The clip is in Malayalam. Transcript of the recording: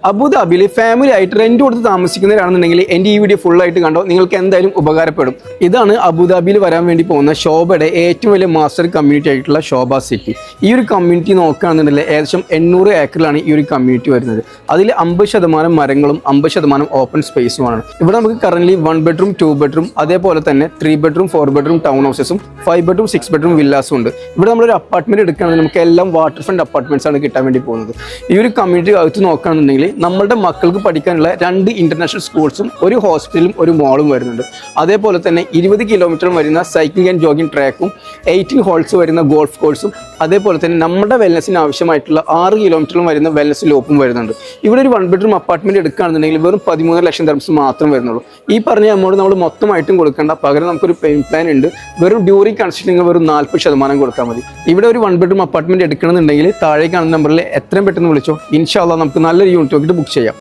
അബുദാബിയിൽ ഫാമിലി ആയിട്ട് റെന്റ് കൊടുത്ത് താമസിക്കുന്നവരാണെന്നുണ്ടെങ്കിൽ എൻ്റെ ഈ വീഡിയോ ഫുൾ ആയിട്ട് കണ്ടോ, നിങ്ങൾക്ക് എന്തായാലും ഉപകാരപ്പെടും. ഇതാണ് അബുദാബിയിൽ വരാൻ വേണ്ടി പോകുന്ന ശോഭയുടെ ഏറ്റവും വലിയ മാസ്റ്റർ കമ്മ്യൂണിറ്റി ആയിട്ടുള്ള ശോഭ സിറ്റി. ഈ ഒരു കമ്മ്യൂണിറ്റി നോക്കുകയാണെന്നുണ്ടെങ്കിൽ ഏകദേശം 800 ഏക്കറിലാണ് ഈ ഒരു കമ്മ്യൂണിറ്റി വരുന്നത്. അതിൽ 50% മരങ്ങളും 50% ഓപ്പൺ സ്പേസുമാണ്. ഇവിടെ നമുക്ക് കറന്റ് 1 ബെഡ്റൂം 2 ബെഡ്റൂം അതേപോലെ തന്നെ 3 ബെഡ്റൂം 4 ബെഡ്റൂം ടൗൺ ഹൗസസും 5 ബെഡ്റൂം 6 ബെഡ്റൂം വില്ലാസും ഉണ്ട്. ഇവിടെ നമ്മളൊരു അപ്പാർട്ട്മെന്റ് എടുക്കുകയാണെങ്കിൽ നമുക്ക് എല്ലാം വാട്ടർ ഫ്രണ്ട് അപ്പാർട്ട്മെന്റ്സ് ആണ് കിട്ടാൻ വേണ്ടി പോകുന്നത്. ഈ ഒരു കമ്മ്യൂണിറ്റി അകത്ത് നോക്കുകയാണെന്നുണ്ടെങ്കിൽ നമ്മളുടെ മക്കൾക്ക് പഠിക്കാനുള്ള 2 ഇന്റർനാഷണൽ സ്കൂൾസും ഒരു ഹോസ്പിറ്റലും ഒരു മോളും വരുന്നുണ്ട്. അതേപോലെ തന്നെ 20 കിലോമീറ്റർ വരുന്ന സൈക്ലിംഗ് ആൻഡ് ജോഗിംഗ് ട്രാക്കും 18 ഹോൾസ് വരുന്ന ഗോൾഫ് കോഴ്സും അതേപോലെ തന്നെ നമ്മുടെ വെൽനസിന് ആവശ്യമായിട്ടുള്ള 6 കിലോമീറ്ററും വരുന്ന വെൽനസ് ലോപ്പും വരുന്നുണ്ട്. ഇവിടെ ഒരു 1 ബെഡ്റൂം അപ്പാർട്ട്മെന്റ് എടുക്കുകയാണെന്നുണ്ടെങ്കിൽ വെറും 13 ലക്ഷം ദിർഹംസ് മാത്രം വരുന്നുള്ളൂ. ഈ പറഞ്ഞ എമൗണ്ട് നമ്മൾ മൊത്തമായിട്ടും കൊടുക്കേണ്ട, പകരം നമുക്കൊരു പേയ്മെന്റ് പ്ലാൻ ഉണ്ട്. വെറും ഡ്യൂറിംഗ് കൺസ്ട്രക്ഷൻ വെറും 40% കൊടുത്താൽ മതി. ഇവിടെ ഒരു 1 ബെഡ്റൂം അപ്പാർട്ട്മെന്റ് എടുക്കണമെന്നുണ്ടെങ്കിൽ താഴെ കാണുന്ന നമ്പറിൽ എത്രയും പെട്ടെന്ന് വിളിച്ചോ. ഇൻഷാ അല്ലാഹ് നമുക്ക് നല്ലൊരു യൂണിറ്റ് നോക്കിയിട്ട് ബുക്ക് ചെയ്യാം.